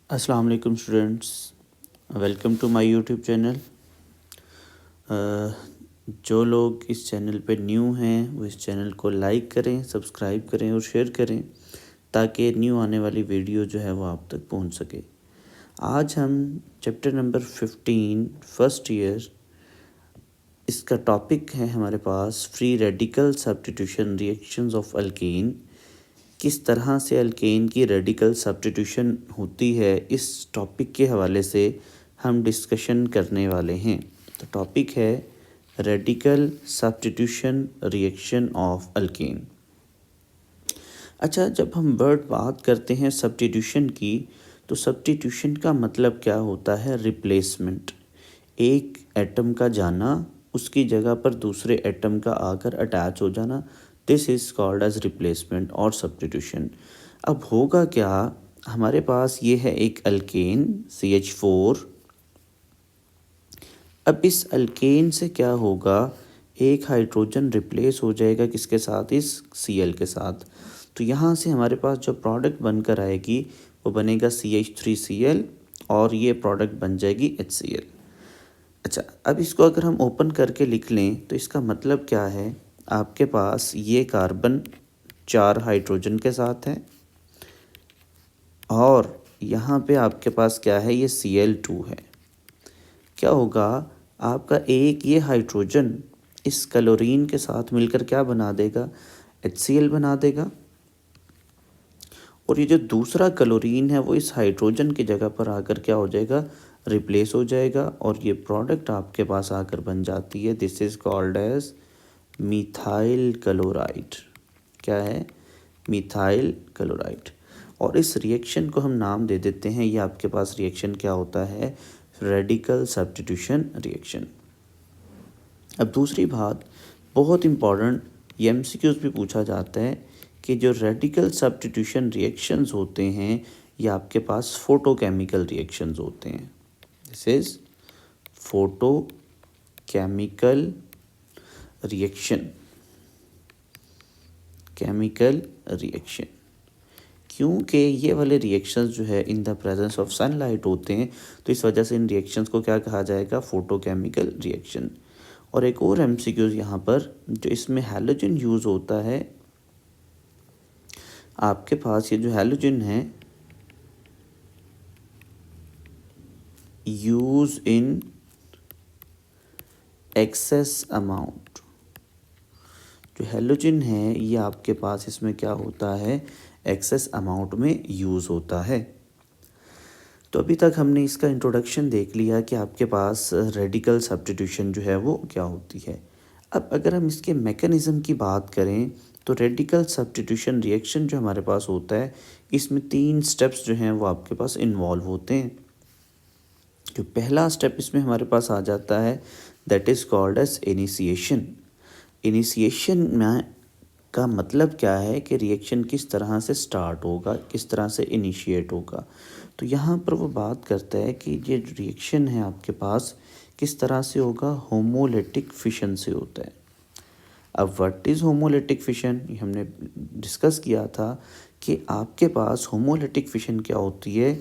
अस्सलाम वालेकुम students, welcome to my YouTube channel. जो लोग इस चैनल पे न्यू हैं वो इस चैनल को लाइक करें, सब्सक्राइब करें और शेयर करें ताकि न्यू आने वाली वीडियो जो है वो आप तक पहुंच सके। आज हम चैप्टर नंबर 15 फर्स्ट ईयर, इसका टॉपिक है हमारे पास free radical substitution reactions of alkane. किस तरह से अल्केन की रेडिकल सब्स्टिट्यूशन होती है, इस टॉपिक के हवाले से हम डिस्कशन करने वाले हैं। तो टॉपिक है radical substitution reaction of alkane. अच्छा, जब हम बात करते हैं सब्स्टिट्यूशन की, तो सब्स्टिट्यूशन का मतलब क्या होता है? रिप्लेसमेंट। एक एटम का जाना, उसकी जगह पर दूसरे एटम का आकर अटैच हो जाना, this is called as replacement और सब्स्टिट्यूशन। अब होगा क्या, हमारे पास ये है एक अल्केन CH4। अब इस अल्केन से क्या होगा, एक हाइड्रोजन रिप्लेस हो जाएगा किसके साथ? इस Cl के साथ। तो यहाँ से हमारे पास जो प्रोडक्ट बनकर आएगी वो बनेगा CH3Cl और ये प्रोडक्ट बन जाएगी HCl। अच्छा, अब इसको अगर हम ओपन करके लिख लें तो इसका मतलब क्या है? आपके पास ये कार्बन 4 हाइड्रोजन के साथ है और यहाँ पे आपके पास क्या है? ये Cl2 है। क्या होगा, आपका एक ये हाइड्रोजन इस क्लोरीन के साथ मिलकर क्या बना देगा? HCl बना देगा। और ये जो दूसरा क्लोरीन है वो इस हाइड्रोजन की जगह पर आकर क्या हो जाएगा? रिप्लेस हो जाएगा और ये प्रोडक्ट आपके पास आकर बन जाती है। This is called as methyl chloride. क्या है? Methyl chloride. और इस रिएक्शन को हम नाम दे देते हैं, ये आपके पास रिएक्शन क्या होता है? Radical substitution reaction. अब दूसरी बात बहुत इम्पॉर्टेंट, ये MCQs भी पूछा जाता है कि जो रेडिकल सब्स्टिट्यूशन रिएक्शंस होते हैं ये आपके पास फोटोकेमिकल रिएक्शंस होते हैं। This is photochemical reaction. Chemical reaction क्योंकि ये वाले रिएक्शंस जो है in the presence of sunlight होते हैं, तो इस वजह से इन रिएक्शंस को क्या कहा जाएगा? Photochemical reaction. और एक और MCQs यहाँ पर, जो इसमें हैलोजन यूज़ होता है, आपके पास ये जो हैलोजन है यूज इन एक्सेस अमाउंट। जो हैलोजन है ये आपके पास इसमें क्या होता है? एक्सेस अमाउंट में यूज़ होता है। तो अभी तक हमने इसका इंट्रोडक्शन देख लिया कि आपके पास रेडिकल सब्स्टिट्यूशन जो है वो क्या होती है। अब अगर हम इसके मैकेनिज़्म की बात करें तो रेडिकल सब्स्टिट्यूशन रिएक्शन जो हमारे पास होता है, इसमें 3 स्टेप्स जो हैं वो आपके पास इन्वॉल्व होते हैं। जो पहला स्टेप इसमें हमारे पास आ जाता है, that is called as initiation. Initiation में का मतलब क्या है कि रिएक्शन किस तरह से स्टार्ट होगा, किस तरह से इनिशिएट होगा। तो यहाँ पर वो बात करता है कि ये रिएक्शन है आपके पास किस तरह से होगा? होमोलिटिक फिशन से होता है। अब व्हाट इज़ होमोलिटिक फिशन, ये हमने डिस्कस किया था कि आपके पास होमोलिटिक फिशन क्या होती है।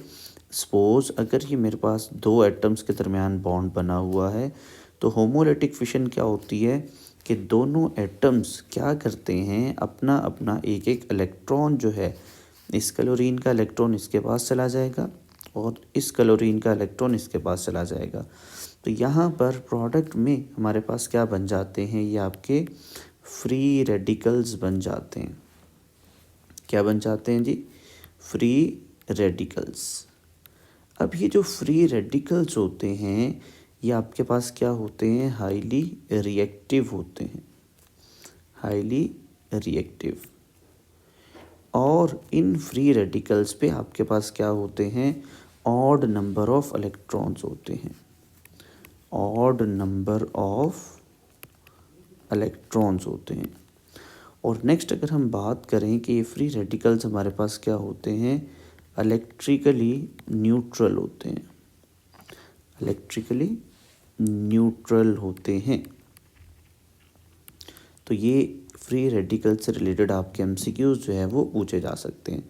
सपोज अगर ये मेरे पास 2 एटम्स के दरमियान बॉन्ड बना हुआ है, तो होमोलिटिक फिशन क्या होती है कि दोनों एटम्स क्या करते हैं, अपना अपना एक एक इलेक्ट्रॉन जो है, इस क्लोरीन का इलेक्ट्रॉन इसके पास चला जाएगा और इस क्लोरीन का इलेक्ट्रॉन इसके पास चला जाएगा। तो यहाँ पर प्रोडक्ट में हमारे पास क्या बन जाते हैं? ये आपके फ्री रेडिकल्स बन जाते हैं। क्या बन जाते हैं जी? Free radicals. अब ये जो फ्री रेडिकल्स होते हैं ये आपके पास क्या होते हैं? हाईली रिएक्टिव होते हैं। Highly reactive. और इन फ्री रेडिकल्स पे आपके पास क्या होते हैं? ऑड नंबर ऑफ इलेक्ट्रॉन्स होते हैं। ऑड नंबर ऑफ इलेक्ट्रॉन्स होते हैं। और नेक्स्ट अगर हम बात करें कि ये फ्री रेडिकल्स हमारे पास क्या होते हैं? इलेक्ट्रिकली न्यूट्रल होते हैं। इलेक्ट्रिकली न्यूट्रल होते हैं। तो ये फ्री रेडिकल से रिलेटेड आपके MCQs जो है वो पूछे जा सकते हैं।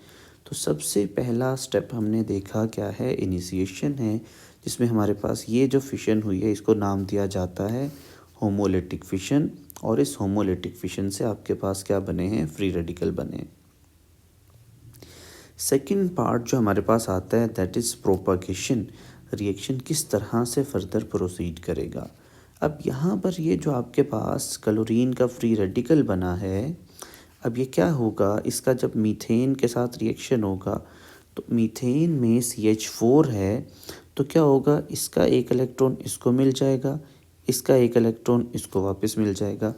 तो सबसे पहला स्टेप हमने देखा क्या है, इनिशिएशन है, जिसमें हमारे पास ये जो फिशन हुई है इसको नाम दिया जाता है होमोलिटिक फिशन, और इस होमोलिटिक फिशन से आपके पास क्या बने हैं, फ्री रेडिकल बने। सेकंड पार्ट जो हमारे पास आता है दैट इज़ प्रोपगेशन, रिएक्शन किस तरह से फर्दर प्रोसीड करेगा। अब यहाँ पर ये जो आपके पास क्लोरीन का फ्री रेडिकल बना है, अब ये क्या होगा, इसका जब मीथेन के साथ रिएक्शन होगा तो मीथेन में CH4 है, तो क्या होगा, इसका एक इलेक्ट्रॉन इसको मिल जाएगा, इसका एक इलेक्ट्रॉन इसको वापस मिल जाएगा।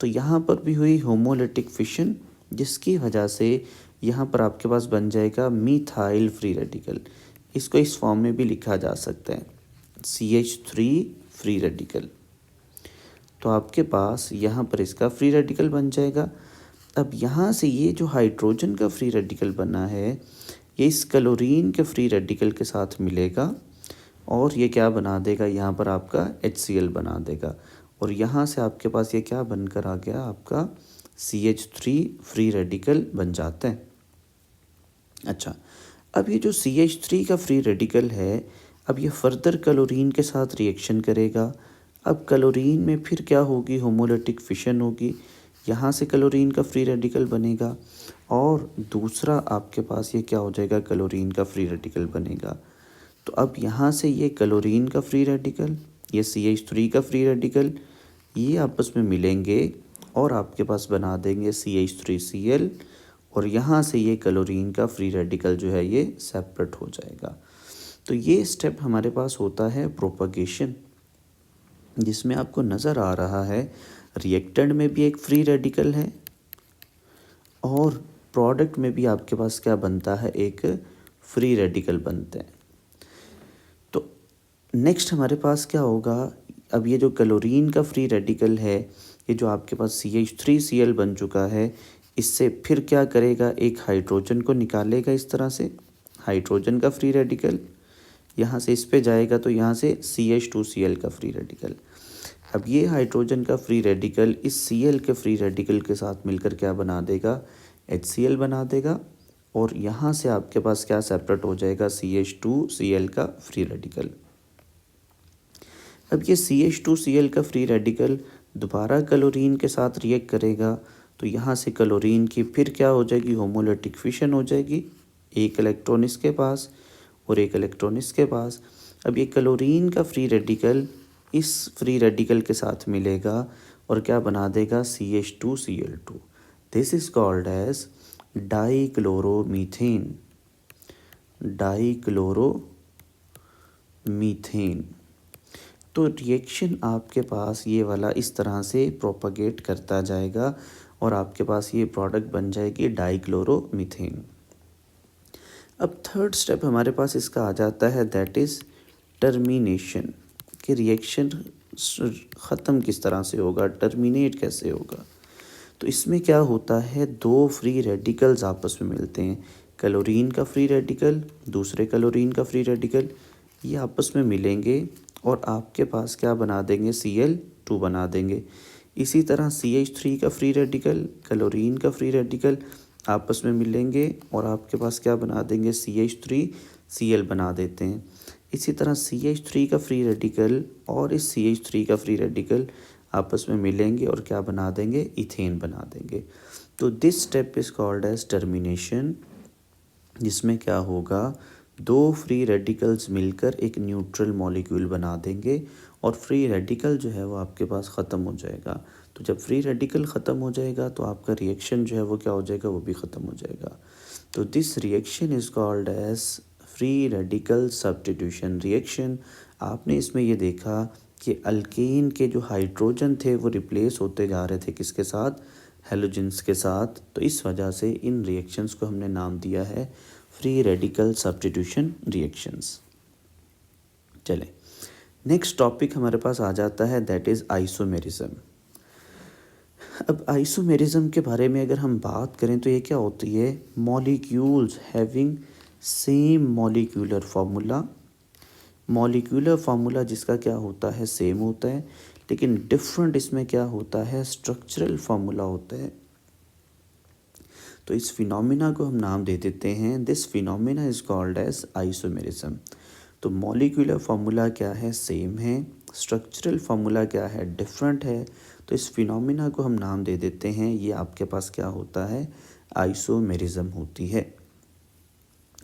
तो यहाँ पर भी हुई होमोलिटिक फिशन, जिसकी वजह से यहाँ पर आपके पास बन जाएगा मीथाइल फ्री रेडिकल। इसको इस फॉर्म में भी लिखा जा सकता है CH3 फ्री रेडिकल। तो आपके पास यहाँ पर इसका फ्री रेडिकल बन जाएगा। अब यहाँ से ये जो हाइड्रोजन का फ्री रेडिकल बना है ये इस क्लोरीन के फ्री रेडिकल के साथ मिलेगा और ये क्या बना देगा, यहाँ पर आपका HCl बना देगा, और यहाँ से आपके पास ये क्या बनकर आ गया, आपका CH3 फ्री रेडिकल बन जाता है। अच्छा, अब ये जो CH3 का फ्री रेडिकल है, अब ये फर्दर क्लोरीन के साथ रिएक्शन करेगा। अब क्लोरीन में फिर क्या होगी, होमोलिटिक फिशन होगी, यहाँ से क्लोरीन का फ्री रेडिकल बनेगा और दूसरा आपके पास ये क्या हो जाएगा, क्लोरीन का फ्री रेडिकल बनेगा। तो अब यहाँ से ये क्लोरीन का फ्री रेडिकल, ये CH3 का फ्री रेडिकल, ये आपस में मिलेंगे और आपके पास बना देंगे CH3Cl, और यहाँ से ये क्लोरीन का फ्री रेडिकल जो है ये सेपरेट हो जाएगा। तो ये स्टेप हमारे पास होता है प्रोपगेशन, जिसमें आपको नज़र आ रहा है रिएक्टेंट में भी एक फ्री रेडिकल है और प्रोडक्ट में भी आपके पास क्या बनता है, एक फ्री रेडिकल बनते हैं। तो नेक्स्ट हमारे पास क्या होगा, अब ये जो क्लोरीन का फ्री रेडिकल है, ये जो आपके पास CH3Cl बन चुका है, इससे फिर क्या करेगा, एक हाइड्रोजन को निकालेगा इस तरह से, हाइड्रोजन का फ्री रेडिकल यहाँ से इस पे जाएगा तो यहाँ से CH2Cl का फ्री रेडिकल। अब ये हाइड्रोजन का फ्री रेडिकल इस Cl के फ्री रेडिकल के साथ मिलकर क्या बना देगा, HCl बना देगा, और यहाँ से आपके पास क्या सेपरेट हो जाएगा, CH2Cl का फ्री रेडिकल। अब ये CH2Cl का फ्री रेडिकल दोबारा क्लोरीन के साथ रिएक्ट करेगा, तो यहाँ से क्लोरीन की फिर क्या हो जाएगी, होमोलिटिक फिशन हो जाएगी, एक इलेक्ट्रॉन इसके पास और एक इलेक्ट्रॉन इसके पास। अब ये क्लोरीन का फ्री रेडिकल इस फ्री रेडिकल के साथ मिलेगा और क्या बना देगा, CH2Cl2। This is called as dichloromethane, dichloromethane. तो रिएक्शन आपके पास ये वाला इस तरह से प्रोपगेट करता जाएगा और आपके पास ये प्रोडक्ट बन जाएगी डाइक्लोरोमीथेन। अब थर्ड स्टेप हमारे पास इसका आ जाता है दैट इज़ टर्मिनेशन, कि रिएक्शन ख़त्म किस तरह से होगा, टर्मिनेट कैसे होगा। तो इसमें क्या होता है, दो फ्री रेडिकल्स आपस में मिलते हैं, क्लोरीन का फ्री रेडिकल, दूसरे क्लोरीन का फ्री रेडिकल, ये आपस में मिलेंगे और आपके पास क्या बना देंगे, Cl2 बना देंगे। इसी तरह CH3 का फ्री रेडिकल, क्लोरीन का फ्री रेडिकल आपस में मिलेंगे और आपके पास क्या बना देंगे, CH3Cl बना देते हैं। इसी तरह CH3 का फ्री रेडिकल और इस CH3 का फ्री रेडिकल आपस में मिलेंगे और क्या बना देंगे, इथेन बना देंगे। तो this step is called as termination, जिसमें क्या होगा, दो फ्री रेडिकल्स मिलकर एक न्यूट्रल मॉलिक्यूल बना देंगे और फ्री रेडिकल जो है वो आपके पास ख़त्म हो जाएगा। तो जब फ्री रेडिकल ख़त्म हो जाएगा तो आपका रिएक्शन जो है वो क्या हो जाएगा, वो भी ख़त्म हो जाएगा। तो this reaction is called as free radical substitution reaction. आपने इसमें ये देखा कि अल्केन के जो हाइड्रोजन थे वो रिप्लेस होते जा रहे थे किसके साथ, हेलोजेंस के साथ। तो इस वजह से इन रिएक्शंस को हमने नाम दिया है फ्री रेडिकल सब्स्टिट्यूशन रिएक्शंस। चलें, नेक्स्ट टॉपिक हमारे पास आ जाता है दैट इज़ आइसोमेरिज्म। अब आइसोमेरिज्म के बारे में अगर हम बात करें तो ये क्या होती है, molecules having same molecular formula, molecular formula जिसका क्या होता है, सेम होता है, लेकिन डिफरेंट इसमें क्या होता है, स्ट्रक्चरल फार्मूला होता है। तो इस फिनोमिना को हम नाम दे देते हैं, this phenomena is called as isomerism. तो मॉलिक्यूलर फार्मूला क्या है, सेम है, स्ट्रक्चरल फार्मूला क्या है, डिफरेंट है। तो इस फिनोमिना को हम नाम दे देते हैं, ये आपके पास क्या होता है, आइसोमेरिज्म होती है।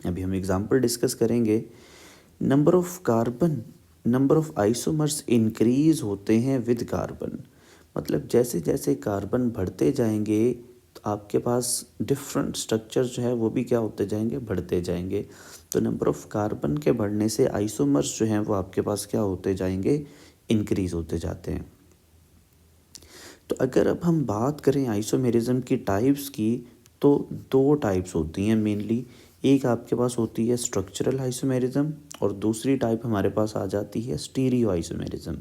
अभी हम एग्जांपल डिस्कस करेंगे। नंबर ऑफ आइसोमर्स इंक्रीज होते हैं विद कार्बन, मतलब जैसे जैसे कार्बन बढ़ते जाएंगे तो आपके पास डिफरेंट स्ट्रक्चर जो है वो भी क्या होते जाएंगे, बढ़ते जाएंगे। तो नंबर ऑफ कार्बन के बढ़ने से आइसोमर्स जो हैं वो आपके पास क्या होते जाएंगे, इंक्रीज होते जाते हैं। तो अगर अब हम बात करें आइसोमेरिज्म की टाइप्स की, तो दो टाइप्स होती हैं मेनली। एक आपके पास होती है स्ट्रक्चरल आइसोमेरिज्म और दूसरी टाइप हमारे पास आ जाती है स्टीरियो आइसोमेरिज्म।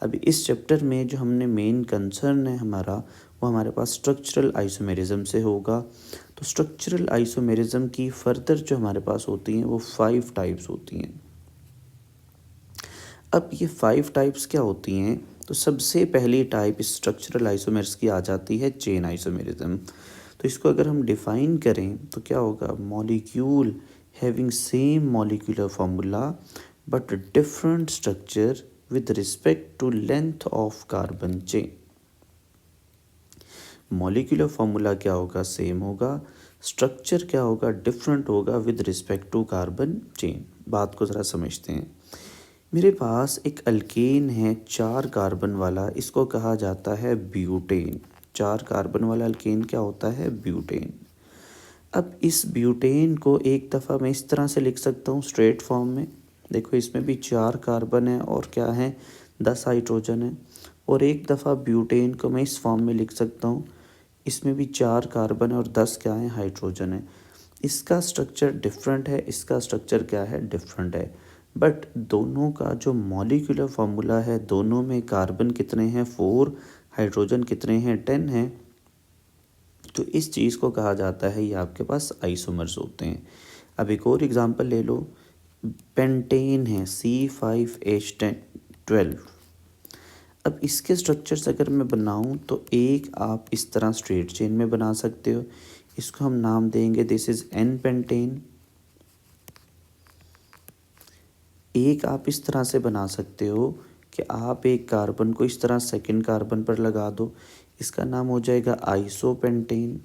अभी इस चैप्टर में जो हमने मेन कंसर्न है हमारा, वो हमारे पास स्ट्रक्चरल आइसोमेरिज्म से होगा। तो स्ट्रक्चरल आइसोमेरिज्म की फर्दर जो हमारे पास होती हैं वो 5 टाइप्स होती हैं। अब ये 5 टाइप्स क्या होती हैं, तो सबसे पहली टाइप स्ट्रक्चरल आइसोमेर्स की आ जाती है चेन आइसोमेरिज्म। तो इसको अगर हम डिफाइन करें तो क्या होगा, molecule having same molecular formula but different structure with respect to length of carbon chain. Molecular formula क्या होगा, सेम होगा, स्ट्रक्चर क्या होगा, डिफरेंट होगा with respect to carbon chain. बात को ज़रा समझते हैं। मेरे पास एक अल्केन है 4 कार्बन वाला, इसको कहा जाता है ब्यूटेन। 4 कार्बन वाला अल्केन क्या होता है, ब्यूटेन। अब इस ब्यूटेन को एक दफ़ा मैं इस तरह से लिख सकता हूँ स्ट्रेट फॉर्म में। देखो इसमें भी 4 कार्बन है और क्या है, 10 हाइड्रोजन है। और एक दफ़ा ब्यूटेन को मैं इस फॉर्म में लिख सकता हूँ, इसमें भी 4 कार्बन है और 10 क्या है, हाइड्रोजन है। इसका स्ट्रक्चर डिफरेंट है, इसका स्ट्रक्चर क्या है, डिफरेंट है। बट दोनों का जो मॉलिक्यूलर फार्मूला है, दोनों में कार्बन कितने हैं, 4, हाइड्रोजन कितने हैं, 10 हैं। तो इस चीज़ को कहा जाता है, ये आपके पास आइसोमर्स होते हैं। अब एक और एग्जांपल ले लो, पेंटेन है C5H12। अब इसके स्ट्रक्चर्स अगर मैं बनाऊं तो एक आप इस तरह स्ट्रेट चेन में बना सकते हो, इसको हम नाम देंगे दिस इज़ एन पेंटेन। एक आप इस तरह से बना सकते हो कि आप एक कार्बन को इस तरह सेकंड कार्बन पर लगा दो, इसका नाम हो जाएगा आइसोपेंटेन।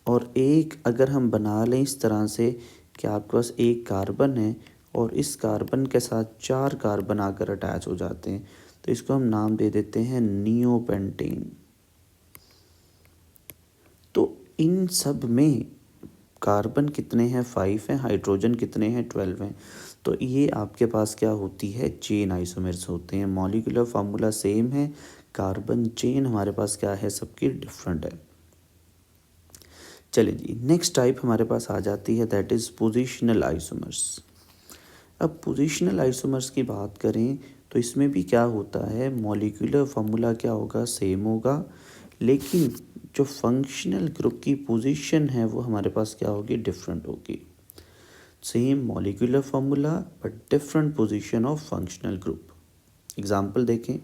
और एक अगर हम बना लें इस तरह से कि आपके पास एक कार्बन है और इस कार्बन के साथ 4 कार्बन आकर अटैच हो जाते हैं, तो इसको हम नाम दे देते हैं नियोपेंटेन। तो इन सब में कार्बन कितने हैं, 5 हैं, हाइड्रोजन कितने हैं, 12 हैं। तो ये आपके पास क्या होती है, चेन आइसोमर्स होते हैं। मॉलिक्यूलर फार्मूला सेम है, कार्बन चेन हमारे पास क्या है, सबकी डिफरेंट है। चलिए जी, नेक्स्ट टाइप हमारे पास आ जाती है, दैट इज़ पोजिशनल आइसोमर्स। अब पोजिशनल आइसोमर्स की बात करें तो इसमें भी क्या होता है, मॉलिक्यूलर फार्मूला क्या होगा, सेम होगा, लेकिन जो फंक्शनल ग्रुप की पोजीशन है वो हमारे पास क्या होगी, डिफरेंट होगी। Same molecular formula but different position of functional group. Example देखें,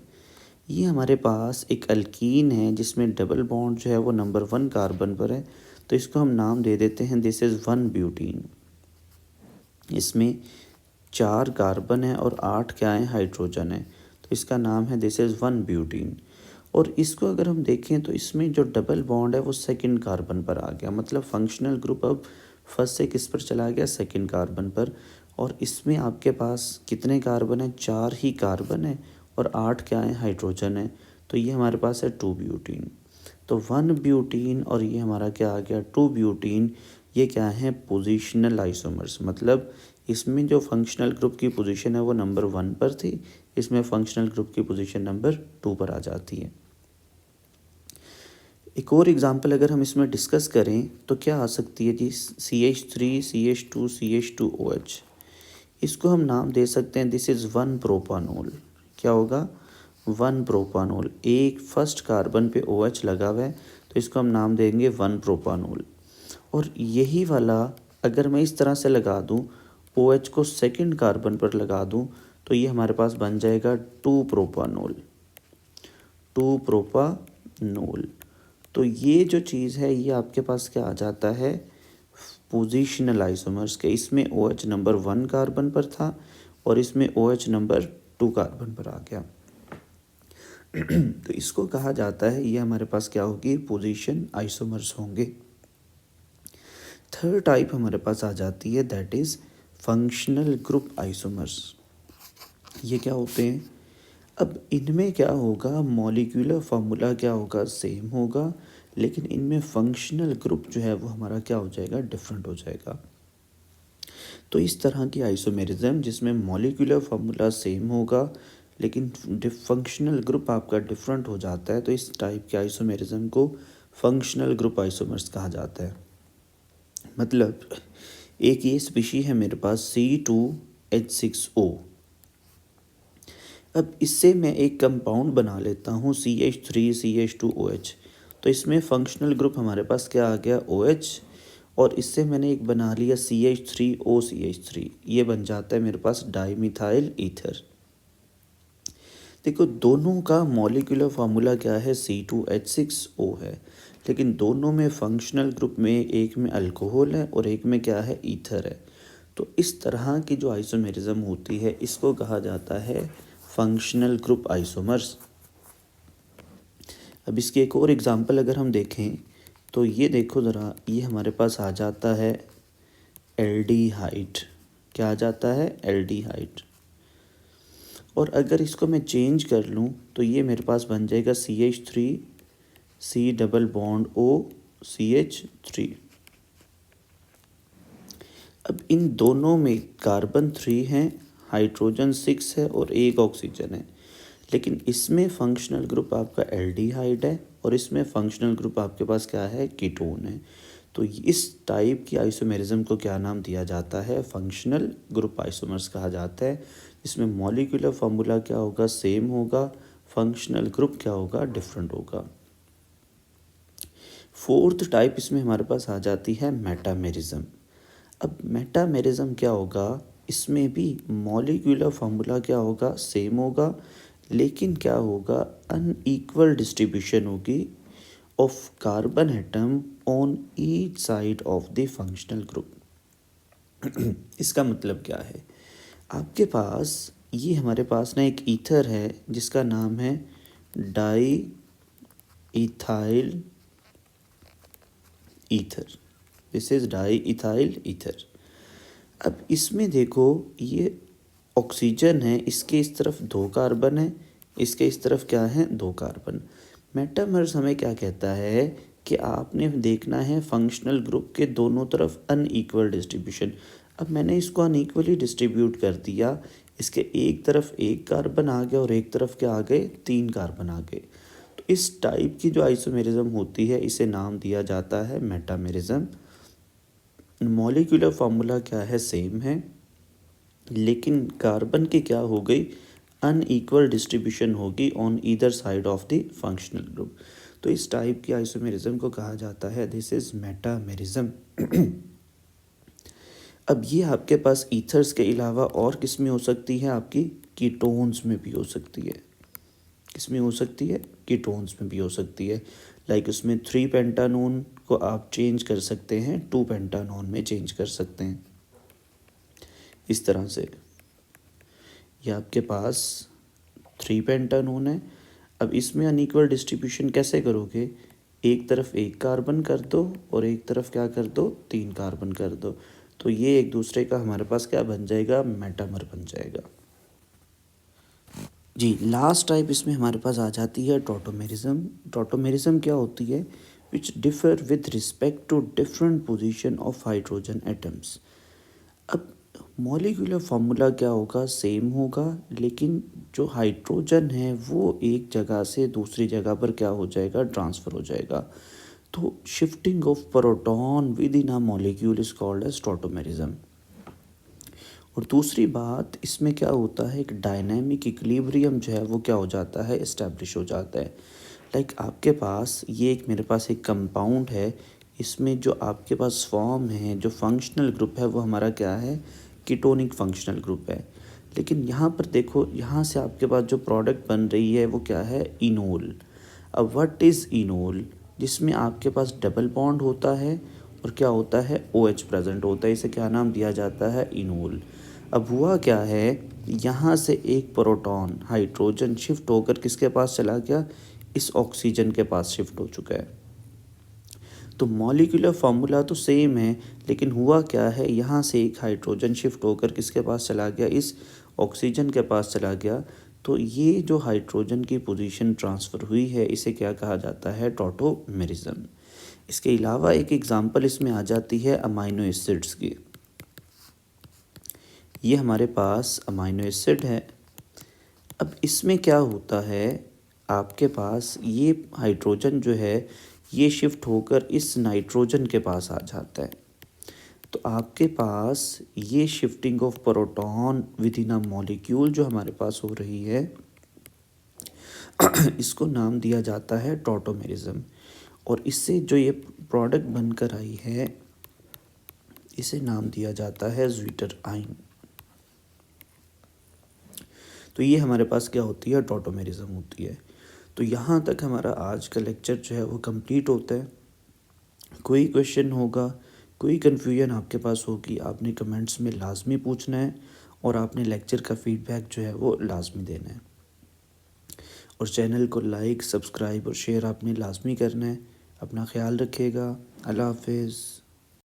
ये हमारे पास एक अल्कीन है जिसमें डबल बॉन्ड जो है वो नंबर 1 कार्बन पर है, तो इसको हम नाम दे देते हैं दिस इज़ 1 ब्यूटीन। इसमें 4 कार्बन है और 8 क्या है, हाइड्रोजन है, तो इसका नाम है दिस इज़ 1 ब्यूटीन। और इसको अगर हम देखें तो इसमें जो डबल बॉन्ड है वो सेकंड कार्बन पर आ गया, मतलब फंक्शनल ग्रुप अब फर्स्ट से किस पर चला गया, सेकंड कार्बन पर। और इसमें आपके पास कितने कार्बन है, 4 ही कार्बन है और 8 क्या है, हाइड्रोजन है, तो ये हमारे पास है 2 ब्यूटीन। तो 1 ब्यूटीन और ये हमारा क्या आ गया, 2 ब्यूटीन। ये क्या है, पोजिशनल आइसोमर्स, मतलब इसमें जो फंक्शनल ग्रुप की पोजीशन है वो नंबर 1 पर थी, इसमें फंक्शनल ग्रुप की पोजीशन नंबर 2 पर आ जाती है। एक और एग्जांपल अगर हम इसमें डिस्कस करें तो क्या आ सकती है जी, CH3 CH2 CH2OH। इसको हम नाम दे सकते हैं दिस इज़ 1 प्रोपानोल। क्या होगा, 1 प्रोपानोल। एक फर्स्ट कार्बन पे OH लगा हुआ है तो इसको हम नाम देंगे 1 प्रोपानोल। और यही वाला अगर मैं इस तरह से लगा दूं, OH को सेकंड कार्बन पर लगा दूं, तो ये हमारे पास बन जाएगा 2 प्रोपानोल। 2 प्रोपा नोल। तो ये जो चीज़ है ये आपके पास क्या आ जाता है, पोजिशनल आइसोमर्स के। इसमें OH नंबर 1 कार्बन पर था और इसमें OH नंबर 2 कार्बन पर आ गया। तो इसको कहा जाता है, ये हमारे पास क्या होगी, पोजीशन आइसोमर्स होंगे। थर्ड टाइप हमारे पास आ जाती है, that is functional group isomers. ये क्या होते हैं, अब इनमें क्या होगा, मॉलिक्यूलर फार्मूला क्या होगा, सेम होगा, लेकिन इनमें फंक्शनल ग्रुप जो है वो हमारा क्या हो जाएगा, डिफरेंट हो जाएगा। तो इस तरह की आइसोमेरिज्म जिसमें मॉलिक्यूलर फार्मूला सेम होगा लेकिन फंक्शनल ग्रुप आपका डिफरेंट हो जाता है, तो इस टाइप के आइसोमेरिज्म को फंक्शनल ग्रुप आइसोमर्स कहा जाता है। मतलब एक ये स्पीशी है मेरे पास C2H6O। अब इससे मैं एक कंपाउंड बना लेता हूँ CH3CH2OH। तो इसमें फंक्शनल ग्रुप हमारे पास क्या आ गया, OH, और इससे मैंने एक बना लिया CH3OCH3। ये बन जाता है मेरे पास डाईमिथाइल ईथर। देखो दोनों का मॉलिक्यूलर फार्मूला क्या है, C2H6O है, लेकिन दोनों में फंक्शनल ग्रुप में एक में अल्कोहल है और एक में क्या है, ईथर है। तो इस तरह की जो आइसोमेरिज्म होती है इसको कहा जाता है फंक्शनल ग्रुप आइसोमर्स। अब इसकी एक और एग्जांपल अगर हम देखें तो ये देखो ज़रा, ये हमारे पास आ जाता है एल्डिहाइड। क्या आ जाता है, एल्डिहाइड। और अगर इसको मैं चेंज कर लूँ तो ये मेरे पास बन जाएगा CH3C∩OCH3। अब इन दोनों में कार्बन 3 है, हाइड्रोजन 6 है और एक ऑक्सीजन है, लेकिन इसमें फंक्शनल ग्रुप आपका एल्डिहाइड है और इसमें फंक्शनल ग्रुप आपके पास क्या है, कीटोन है। तो इस टाइप की आइसोमेरिज्म को क्या नाम दिया जाता है, फंक्शनल ग्रुप आइसोमर्स कहा जाता है, जिसमें मॉलिक्यूलर फार्मूला क्या होगा, सेम होगा, फंक्शनल ग्रुप क्या होगा, डिफरेंट होगा। फोर्थ टाइप इसमें हमारे पास आ जाती है मेटामेरिज्म। अब मेटामेरिज्म क्या होगा, इसमें भी मॉलिक्यूलर फार्मूला क्या होगा, सेम होगा, लेकिन क्या होगा, अनइक्वल डिस्ट्रीब्यूशन होगी of carbon atom on each side of the functional group. इसका मतलब क्या है, आपके पास ये हमारे पास ना एक ईथर है जिसका नाम है di ethyl ether. This is di ethyl ether. अब इसमें देखो ये ऑक्सीजन है, इसके इस तरफ 2 कार्बन है, इसके इस तरफ क्या है, 2 कार्बन। मेटामर्स हमें क्या कहता है कि आपने देखना है फंक्शनल ग्रुप के दोनों तरफ अनइक्वल डिस्ट्रीब्यूशन। अब मैंने इसको अनइक्वली डिस्ट्रीब्यूट कर दिया, इसके एक तरफ 1 कार्बन आ गया और एक तरफ क्या आ गए, 3 कार्बन आ गए। तो इस टाइप की जो आइसोमेरिज्म होती है इसे नाम दिया जाता है मेटामेरिज्म। मॉलिक्यूलर फार्मूला क्या है, सेम है, लेकिन कार्बन की क्या हो गई, अनइक्वल डिस्ट्रीब्यूशन होगी on either side of the functional group. तो इस टाइप की आइसोमेरिज्म को कहा जाता है, दिस इज मेटामेरिज्म। अब ये आपके पास ईथर्स के अलावा और किस में हो सकती है, आपकी कीटोन्स में भी हो सकती है। किस में हो सकती है, कीटोन्स में भी हो सकती है। लाइक उसमें 3 पेंटानोन को आप चेंज कर सकते हैं 2 पेंटानोन में चेंज कर सकते हैं। इस तरह से ये आपके पास 3 पेंटानोन है। अब इसमें अनइक्वल डिस्ट्रीब्यूशन कैसे करोगे, एक तरफ 1 कार्बन कर दो और एक तरफ क्या कर दो, 3 कार्बन कर दो। तो ये एक दूसरे का हमारे पास क्या बन जाएगा, मेटामर बन जाएगा। जी लास्ट टाइप इसमें हमारे पास आ जाती है टॉटोमेरिज्म। टॉटोमेरिज्म क्या होती है, which differ with respect to different position of hydrogen atoms. अब मॉलिक्यूलर फार्मूला क्या होगा, सेम होगा, लेकिन जो हाइड्रोजन है वो एक जगह से दूसरी जगह पर क्या हो जाएगा, ट्रांसफ़र हो जाएगा। तो shifting of proton within a molecule is called as tautomerism. और दूसरी बात इसमें क्या होता है, एक डायनामिक इक्विलिब्रियम जो है वो क्या हो जाता है, इस्टेब्लिश हो जाता है। लाइक आपके पास ये एक मेरे पास एक कंपाउंड है, इसमें जो आपके पास फॉर्म है, जो फंक्शनल ग्रुप है वो हमारा क्या है, कीटोनिक फंक्शनल ग्रुप है। लेकिन यहाँ पर देखो, यहाँ से आपके पास जो प्रोडक्ट बन रही है वो क्या है, इनोल। अब व्हाट इज़ इनोल, जिसमें आपके पास डबल बॉन्ड होता है और क्या होता है, OH प्रेजेंट होता है, इसे क्या नाम दिया जाता है, इनोल। अब हुआ क्या है, यहाँ से एक प्रोटॉन हाइड्रोजन शिफ्ट होकर किसके पास चला गया, इस ऑक्सीजन के पास शिफ्ट हो चुका है। तो मॉलिक्यूलर फार्मूला तो सेम है, लेकिन हुआ क्या है, यहाँ से एक हाइड्रोजन शिफ्ट होकर किसके पास चला गया, इस ऑक्सीजन के पास चला गया। तो ये जो हाइड्रोजन की पोजीशन ट्रांसफ़र हुई है, इसे क्या कहा जाता है, टॉटोमेरिज्म। इसके अलावा एक एग्जांपल इसमें आ जाती है अमाइनो एसिड्स की। ये हमारे पास अमाइनो एसिड है। अब इसमें क्या होता है, आपके पास ये हाइड्रोजन जो है ये शिफ्ट होकर इस नाइट्रोजन के पास आ जाता है। तो आपके पास ये shifting of proton within a molecule जो हमारे पास हो रही है इसको नाम दिया जाता है टॉटोमेरिज्म। और इससे जो ये प्रोडक्ट बनकर आई है इसे नाम दिया जाता है ज़्वीटर-आइन। तो ये हमारे पास क्या होती है, टॉटोमेरिज्म होती है। तो यहाँ तक हमारा आज का लेक्चर जो है वो कंप्लीट होता है। कोई क्वेश्चन होगा, कोई कन्फ्यूजन आपके पास होगी, आपने कमेंट्स में लाजमी पूछना है और आपने लेक्चर का फीडबैक जो है वो लाजमी देना है। और चैनल को लाइक, सब्सक्राइब और शेयर आपने लाजमी करना है। अपना ख्याल रखिएगा। अल्लाह हाफिज़।